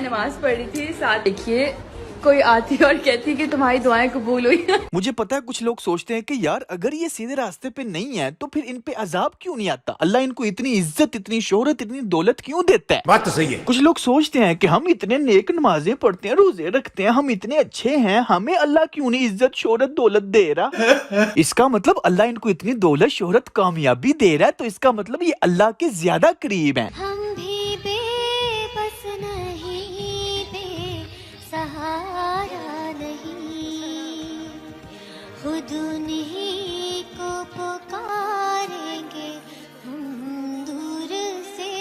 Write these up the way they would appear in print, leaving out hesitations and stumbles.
نماز پڑھ رہی تھی، ساتھ دیکھیے کوئی آتی اور کہتی کہ تمہاری دعائیں قبول ہوئی. مجھے پتا ہے کچھ لوگ سوچتے ہیں کہ یار اگر یہ سیدھے راستے پہ نہیں ہے تو پھر ان پہ عذاب کیوں نہیں آتا، اللہ ان کو اتنی عزت، اتنی شہرت، اتنی دولت کیوں دیتا ہے؟ بات تو صحیح ہے. کچھ لوگ سوچتے ہیں کہ ہم اتنے نیک نمازیں پڑھتے ہیں، روزے رکھتے ہیں، ہم اتنے اچھے ہیں، ہمیں اللہ کیوں نہیں عزت، شہرت، دولت دے رہا؟ اس کا مطلب اللہ ان کو اتنی دولت، شہرت، کامیابی دے رہا ہے تو اس کا مطلب یہ اللہ کے زیادہ قریب ہیں. ہم بھی بے بس نہیں، بے سہارا نہیں، خود انہیں کو پکاریں گے ہم دور سے.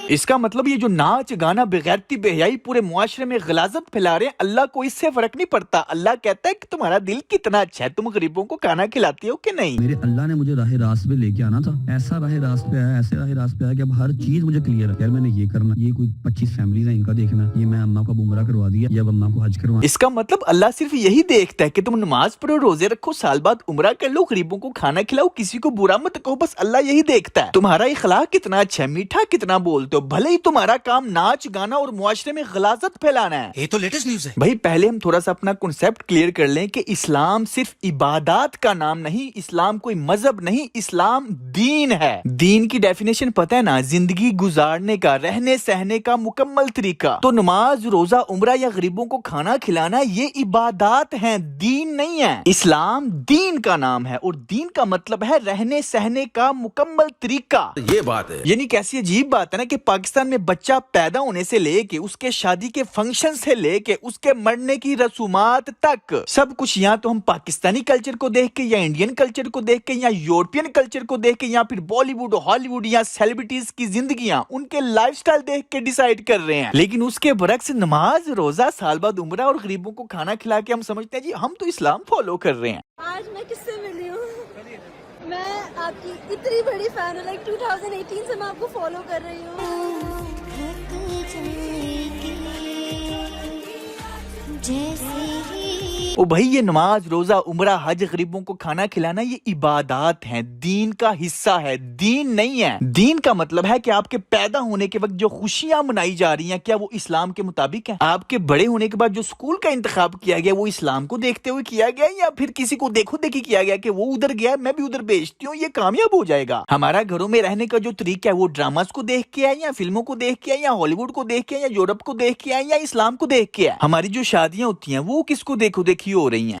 اس کا مطلب یہ جو ناچ گانا، بغیرتی، بے حیائی پورے معاشرے میں غلاظت پھیلا رہے ہیں، اللہ کو اس سے فرق نہیں پڑتا. اللہ کہتا ہے کہ تمہارا دل کتنا اچھا ہے، تم غریبوں کو کھانا کھلاتے ہو کہ نہیں. میرے اللہ نے مجھے راہ راست پہ لے کے آنا تھا، ایسا راہ راست پہ آیا، ایسے راہ راست پہ آیا کہ اب ہر چیز مجھے کلیئر ہے. یار میں نے یہ کرنا، یہ کوئی 25 فیملیز ہیں ان کا دیکھنا، یہ میں اماں کو عمرہ کروا دیا یا اماں کو حج کروا. اس کا مطلب اللہ صرف یہی دیکھتا ہے کہ تم نماز پڑھو، روزے رکھو، سال بعد عمرہ کر لو، غریبوں کو کھانا کھلاؤ، کسی کو برا مت کہو. بس اللہ یہی دیکھتا ہے تمہارا اخلاق کتنا اچھا ہے، میٹھا کتنا بولتے ہو. بھلے ہی تمہارا کام ناچ گانا اور معاشرے میں غلاظت پھیلانا ہے. یہ تو لیٹسٹ نیوز ہے بھائی پہلے ہم تھوڑا سا اپنا کنسیپٹ کلیئر کر لیں کہ اسلام صرف عبادات کا نام نہیں، اسلام کوئی مذہب نہیں، اسلام دین ہے. دین کی ڈیفینیشن پتہ ہے نا، زندگی گزارنے کا، رہنے سہنے کا مکمل طریقہ. تو نماز، روزہ، عمرہ یا غریبوں کو کھانا کھلانا یہ عبادات ہیں، دین نہیں ہے. اسلام دین کا نام ہے اور دین کا مطلب ہے رہنے سہنے کا مکمل طریقہ. یہ بات ہے. یعنی کیسی عجیب بات ہے نا کہ پاکستان میں بچہ پیدا ہونے سے لے کے اس کے شادی کے فنکشن سے لے کے اس کے مرنے کی رسومات تک سب کچھ یا تو ہم پاکستانی کلچر کو دیکھ کے یا انڈین کلچر کو دیکھ کے یا یورپین کلچر کو دیکھ کے یا پھر بالی ووڈ، ہالی ووڈ یا سیلیبریٹیز کی زندگیاں، ان کے لائف سٹائل دیکھ کے ڈیسائیڈ کر رہے ہیں. لیکن اس کے برعکس نماز، روزہ، سال بعد عمرہ اور غریبوں کو کھانا کھلا کے ہم سمجھتے ہیں جی ہم تو اسلام فالو کر رہے ہیں. آج میں کس سے ملی ہوں؟ میں آپ کی اتنی بڑی فین ہوں، لائک 2018 سے میں آپ کو فالو کر رہی ہوں. او بھائی یہ نماز، روزہ، عمرہ، حج، غریبوں کو کھانا کھلانا یہ عبادات ہیں، دین کا حصہ ہے، دین نہیں ہے. دین کا مطلب ہے کہ آپ کے پیدا ہونے کے وقت جو خوشیاں منائی جا رہی ہیں کیا وہ اسلام کے مطابق ہیں؟ آپ کے بڑے ہونے کے بعد جو سکول کا انتخاب کیا گیا وہ اسلام کو دیکھتے ہوئے کیا گیا یا پھر کسی کو دیکھو دیکھی کیا گیا کہ وہ ادھر گیا میں بھی ادھر بھیجتی ہوں یہ کامیاب ہو جائے گا؟ ہمارا گھروں میں رہنے کا جو طریقہ ہے وہ ڈراماز کو دیکھ کے ہے یا فلموں کو دیکھ کے ہے یا ہالی ووڈ کو دیکھ کے یا یورپ کو دیکھ کے ہے یا اسلام کو دیکھ کے ہے؟ ہماری جو شادیاں ہوتی ہیں وہ کس کو دیکھو دیکھی ہو رہی ہیں؟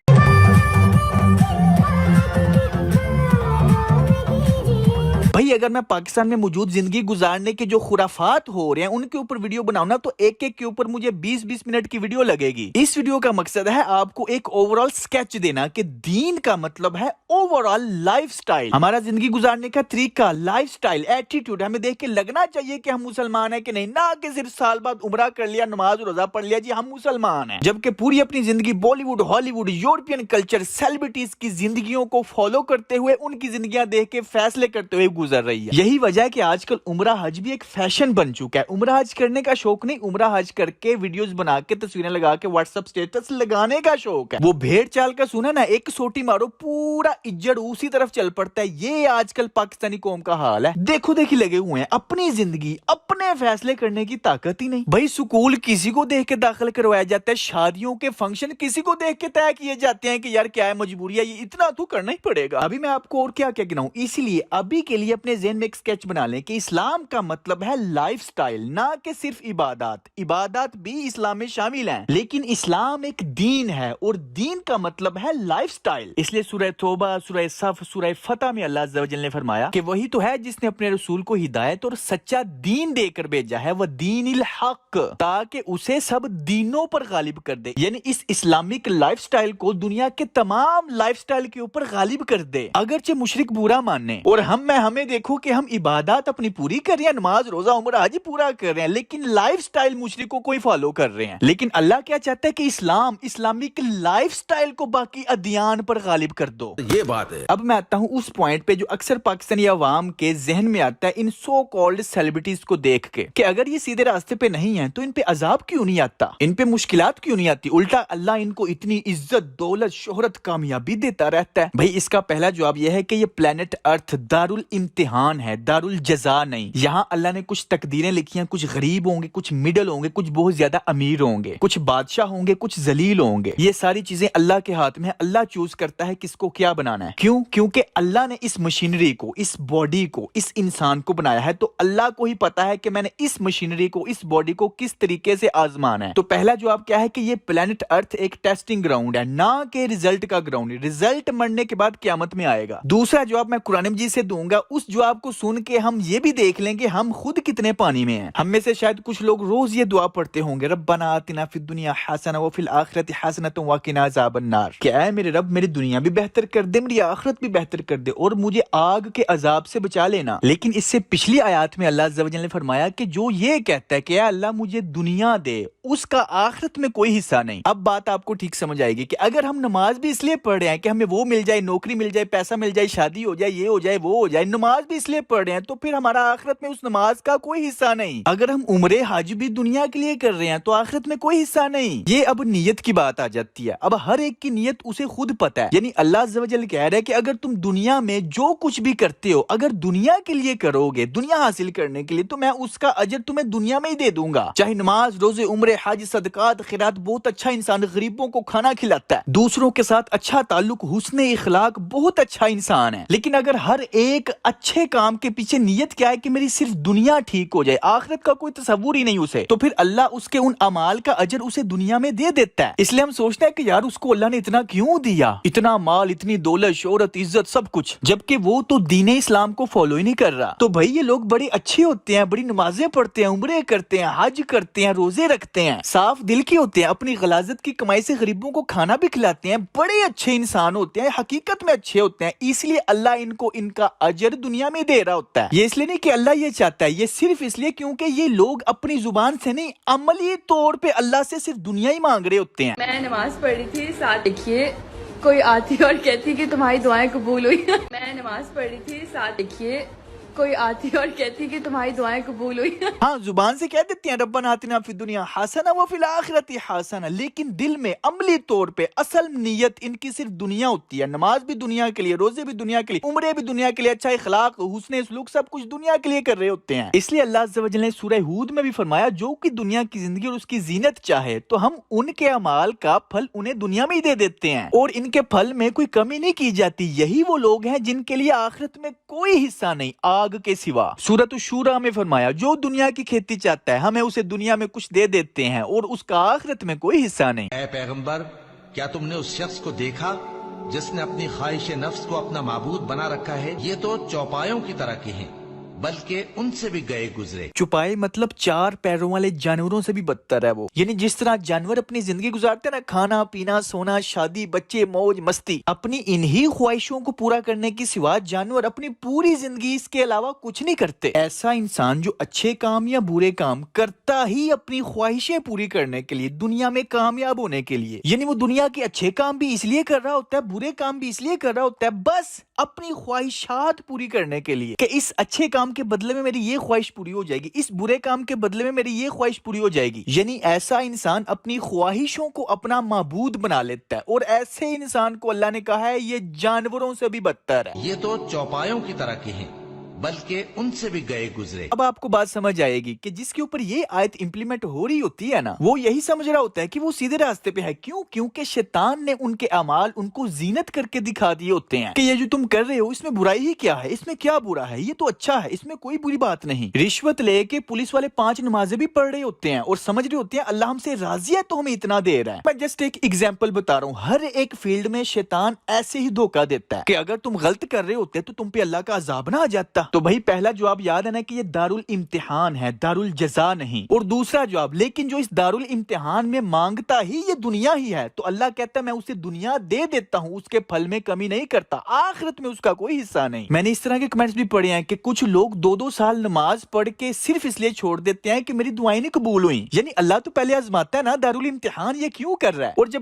بھائی اگر میں پاکستان میں موجود زندگی گزارنے کے جو خرافات ہو رہے ہیں ان کے اوپر ویڈیو بناؤں نا تو ایک ایک کے اوپر مجھے 20-20 منٹ کی ویڈیو لگے گی. اس ویڈیو کا مقصد ہے آپ کو ایک اوورال سکیچ دینا کہ دین کا مطلب ہے اوورال لائف سٹائل، ہمارا زندگی گزارنے کا طریقہ، لائف سٹائل، ایٹیٹیوڈ. ہمیں دیکھ کے لگنا چاہیے کہ ہم مسلمان ہیں کہ نہیں، نہ کہ صرف سال بعد عمرہ کر لیا، نماز روزہ پڑھ لیا جی ہم مسلمان ہیں، جبکہ پوری اپنی زندگی بالی ووڈ، ہالی ووڈ، یورپین کلچر، سیلیبریٹیز کی زندگیوں کو فالو کرتے ہوئے، ان کی زندگیاں دیکھ کے فیصلے کرتے ہوئے گزر رہی ہے. یہی وجہ ہے کہ آج کل عمرہ حج بھی ایک فیشن بن چکا ہے. عمرہ حج کرنے کا شوق نہیں، عمرہ حج کر کے ویڈیوز بنا کے تصویریں لگا کے واٹس ایپ سٹیٹس لگانے کا شوق ہے. وہ بھیڑ چال کا سنا نا، ایک سوٹی مارو پورا اجڑ اسی طرف چل پڑتا ہے. یہ آج کل پاکستانی قوم کا حال ہے. دیکھو دیکھی لگے ہوئے ہیں، اپنی زندگی اپنے فیصلے کرنے کی طاقت ہی نہیں. بھائی سکول کسی کو دیکھ کے داخل کروایا جاتا ہے، شادیوں کے فنکشن کسی کو دیکھ کے طے کیے جاتے ہیں کہ یار کیا ہے مجبوری ہے، یہ اتنا تو کرنا ہی پڑے گا. ابھی میں آپ کو اور کیا کیا گناؤں، اسی لیے ابھی کے لیے اپنے ذہن میں ایک سکیچ بنا لیں کہ اسلام کا مطلب ہے لائف سٹائل، نہ کہ صرف عبادات. عبادات بھی اسلام میں شامل ہیں لیکن اسلام ایک دین ہے اور دین کا مطلب ہے لائف سٹائل. اس لیے سورہ توبہ، سورہ صف، سورہ فتح میں اللہ عز و جل نے فرمایا کہ وہی تو ہے جس نے اپنے رسول کو ہدایت اور سچا دین دے کر بھیجا ہے، وہ دین الحق، تاکہ اسے سب دینوں پر غالب کر دے. یعنی اس اسلامک لائف سٹائل کو دنیا کے تمام لائف سٹائل کے اوپر غالب کر دے. اگرچہ مشرک برا ماننے اور ہمیں دیکھو کہ ہم عبادات اپنی پوری کر رہے ہیں، نماز روزہ عمرہ حج پورا کر رہے ہیں، لیکن لائف سٹائل مشرکوں کو ہی فالو کر رہے ہیں. لیکن اللہ کیا چاہتا ہے کہ اسلامک لائف سٹائل کو باقی ادیان پر غالب کر دو. یہ بات ہے. اب میں آتا ہوں اس پوائنٹ پہ جو اکثر پاکستانی عوام کے ذہن میں آتا ہے ان سو کالڈ سیلیبریٹیز کو دیکھ دیکھ کے کہ اگر یہ سیدھے راستے پہ نہیں ہیں تو ان پہ عذاب کیوں نہیں آتا, ان پہ مشکلات کیوں نہیں آتی, الٹا اللہ ان کو اتنی عزت, دولت, شہرت, کامیابی دیتا رہتا ہے. بھائی اس کا پہلا جواب یہ ہے کہ یہ پلانٹ ارتھ دارالامتحان ہے, دارالجزا نہیں. یہاں اللہ نے کچھ تقدیریں لکھی ہیں, کچھ غریب ہوں گے, کچھ مڈل ہوں گے, کچھ بہت زیادہ امیر ہوں گے, کچھ بادشاہ ہوں گے, کچھ ذلیل ہوں گے. یہ ساری چیزیں اللہ کے ہاتھ میں ہے, اللہ چوز کرتا ہے کس کو کیا بنانا ہے. کیوں؟ کیونکہ اللہ نے اس مشینری کو, اس باڈی کو, اس انسان کو بنایا ہے, تو اللہ کو ہی پتا ہے کہ میں نے اس مشینری کو, اس باڈی کو کس طریقے سے آزمانا ہے. تو پہلا جواب کیا ہے کہ یہ پلانٹ ارتھ ایک ٹیسٹنگ گراؤنڈ ہے, نہ کہ ریزلٹ کا گراؤنڈ ہے. ریزلٹ مرنے کے بعد قیامت میں آئے گا. دوسرا جواب میں قرآن مجید سے دوں گا, اس جواب کو سن کے ہم یہ بھی دیکھ لیں گے ہم خود کتنے پانی میں ہیں. ہم میں سے شاید کچھ لوگ روز یہ دعا پڑھتے ہوں گے, ربنا آتنا فی الدنیا حسنہ وفی الآخرۃ حسنۃ وقنا عذاب النار, کہ اے میرے رب میری دنیا بھی بہتر کر دے, میری آخرت بھی بہتر کر دے, اور مجھے آگ کے عذاب سے بچا لینا. لیکن اس سے پچھلی آیات میں اللہ عز و جل نے فرمایا کہ جو یہ کہتا ہے کہ اے اللہ مجھے دنیا دے, اس کا آخرت میں کوئی حصہ نہیں. اب بات آپ کو ٹھیک سمجھ آئے گی کہ اگر ہم نماز بھی اس لیے پڑھ رہے ہیں کہ ہمیں وہ مل جائے, نوکری مل جائے, پیسہ مل جائے, شادی ہو جائے, یہ ہو جائے, وہ ہو جائے, نماز بھی اس لیے پڑھ رہے ہیں, تو پھر ہمارا آخرت میں اس نماز کا کوئی حصہ نہیں. اگر ہم عمرے حج بھی دنیا کے لیے کر رہے ہیں تو آخرت میں کوئی حصہ نہیں. یہ اب نیت کی بات آ جاتی ہے. اب ہر ایک کی نیت اسے خود پتہ ہے. یعنی اللہ عز و جل کہہ رہا ہے کہ اگر تم دنیا میں جو کچھ بھی کرتے ہو, اگر دنیا کے لیے کرو گے, دنیا حاصل کرنے کے لیے, تو میں اس کا اجر تمہیں دنیا میں ہی دے دوں گا. چاہے نماز, روزے, عمرے, حج, صدقات, خیرات, بہت اچھا انسان غریبوں کو کھانا کھلاتا ہے, دوسروں کے ساتھ اچھا تعلق, حسن اخلاق, بہت اچھا انسان ہے. لیکن اگر ہر ایک اچھے کام کے پیچھے نیت کیا ہے کہ میری صرف دنیا ٹھیک ہو جائے, آخرت کا کوئی تصور ہی نہیں اسے, تو پھر اللہ اس کے ان اعمال کا اجر اسے دنیا میں دے دیتا ہے. اس لیے ہم سوچتے ہیں کہ یار اس کو اللہ نے اتنا کیوں دیا, اتنا مال, اتنی دولت, شہرت, عزت, سب کچھ, جبکہ وہ تو دین اسلام کو فالو ہی نہیں کر رہا. تو بھائی یہ لوگ بڑے اچھے ہوتے ہیں, بڑی نمازیں پڑھتے ہیں, عمرے کرتے ہیں, حج کرتے ہیں, روزے رکھتے ہیں, صاف دل کے ہوتے ہیں, اپنی غلاظت کی کمائی سے غریبوں کو کھانا بھی کھلاتے ہیں, بڑے اچھے انسان ہوتے ہیں, حقیقت میں اچھے ہوتے ہیں. اس لیے اللہ ان کو ان کا اجر دنیا میں دے رہا ہوتا ہے. یہ اس لیے نہیں کہ اللہ یہ چاہتا ہے, یہ صرف اس لیے کیونکہ یہ لوگ اپنی زبان سے نہیں, عملی طور پہ اللہ سے صرف دنیا ہی مانگ رہے ہوتے ہیں. میں نماز پڑھ رہی تھی, ساتھ دیکھیے کوئی آتی اور کہتی کہ تمہاری دعائیں قبول ہوئی. میں نماز پڑھ رہی تھی, ساتھ دیکھیے کوئی آتی اور کہتی کہ تمہاری دعائیں قبول ہوئی. ہاں زبان سے کہہ دیتے ہیں ربنا آتنا فی الدنیا حسنہ وفی الآخرۃ حسنہ, لیکن دل میں عملی طور پہ اصل نیت ان کی صرف دنیا ہوتی ہے. نماز بھی دنیا کے لیے, روزے بھی دنیا کے لیے, عمرے بھی دنیا کے لیے, اچھا اخلاق, حسن سلوک, سب کچھ دنیا کے لیے کر رہے ہوتے ہیں. اس لیے اللہ عز و جل نے سورہ ہود میں بھی فرمایا جو کہ دنیا کی زندگی اور اس کی زینت چاہے تو ہم ان کے اعمال کا پھل انہیں دنیا میں ہی دے دیتے ہیں, اور ان کے پھل میں کوئی کمی نہیں کی جاتی. یہی وہ لوگ ہیں جن کے لیے آخرت میں کوئی حصہ نہیں آگ کے سوا. سورۃ الشورى میں فرمایا جو دنیا کی کھیتی چاہتا ہے ہمیں اسے دنیا میں کچھ دے دیتے ہیں اور اس کا آخرت میں کوئی حصہ نہیں. اے پیغمبر, کیا تم نے اس شخص کو دیکھا جس نے اپنی خواہش نفس کو اپنا معبود بنا رکھا ہے؟ یہ تو چوپایوں کی طرح کے ہیں بلکہ ان سے بھی گئے گزرے. چوپائے مطلب چار پیروں والے جانوروں سے بھی بدتر ہے وہ. یعنی جس طرح جانور اپنی زندگی گزارتے ہیں نا, کھانا پینا, سونا, شادی, بچے, موج مستی, اپنی انہی خواہشوں کو پورا کرنے کی سوا جانور اپنی پوری زندگی اس کے علاوہ کچھ نہیں کرتے. ایسا انسان جو اچھے کام یا برے کام کرتا ہی اپنی خواہشیں پوری کرنے کے لیے, دنیا میں کامیاب ہونے کے لیے, یعنی وہ دنیا کے اچھے کام بھی اس لیے کر رہا ہوتا ہے, برے کام بھی اس لیے کر رہا ہوتا ہے, بس اپنی خواہشات پوری کرنے کے لیے کہ اس اچھے کام کے بدلے میں میری یہ خواہش پوری ہو جائے گی, اس برے کام کے بدلے میں میری یہ خواہش پوری ہو جائے گی. یعنی ایسا انسان اپنی خواہشوں کو اپنا معبود بنا لیتا ہے, اور ایسے انسان کو اللہ نے کہا ہے یہ جانوروں سے بھی بدتر ہے. یہ تو چوپایوں کی طرح کے ہیں بلکہ ان سے بھی گئے گزرے. اب آپ کو بات سمجھ آئے گی کہ جس کے اوپر یہ آیت امپلیمنٹ ہو رہی ہوتی ہے نا, وہ یہی سمجھ رہا ہوتا ہے کہ وہ سیدھے راستے پہ ہے. کیوں؟ کیونکہ شیطان نے ان کے اعمال ان کو زینت کر کے دکھا دیے ہوتے ہیں کہ یہ جو تم کر رہے ہو اس میں برائی ہی کیا ہے, اس میں کیا برا ہے, یہ تو اچھا ہے, اس میں کوئی بری بات نہیں. رشوت لے کے پولیس والے 5 نمازیں بھی پڑھ رہے ہوتے ہیں اور سمجھ رہے ہوتے ہیں اللہ ہم سے راضی ہے تو ہمیں اتنا دے رہا ہے. میں جسٹ ایک ایگزامپل بتا رہا ہوں. ہر ایک فیلڈ میں شیطان ایسے ہی دھوکہ دیتا ہے کہ اگر تم غلط کر رہے ہوتے تو تم پہ اللہ کا عذاب نہ آ جاتا. تو بھائی پہلا جواب یاد ہے نا کہ یہ دارالامتحان ہے, دارالجزا نہیں. اور دوسرا جواب, لیکن جو اس دارالامتحان میں مانگتا ہی یہ دنیا ہی ہے تو اللہ کہتا ہے میں اسے دنیا دے دیتا ہوں, اس کے پھل میں کمی نہیں کرتا, آخرت میں اس کا کوئی حصہ نہیں. میں نے اس طرح کے کمنٹس بھی پڑھے ہیں کہ کچھ لوگ 2-2 سال نماز پڑھ کے صرف اس لیے چھوڑ دیتے ہیں کہ میری دعائیں نہیں قبول ہوئیں. یعنی اللہ تو پہلے آزماتا ہے نا, دارالامتحان یہ کیوں کر رہا ہے, اور جب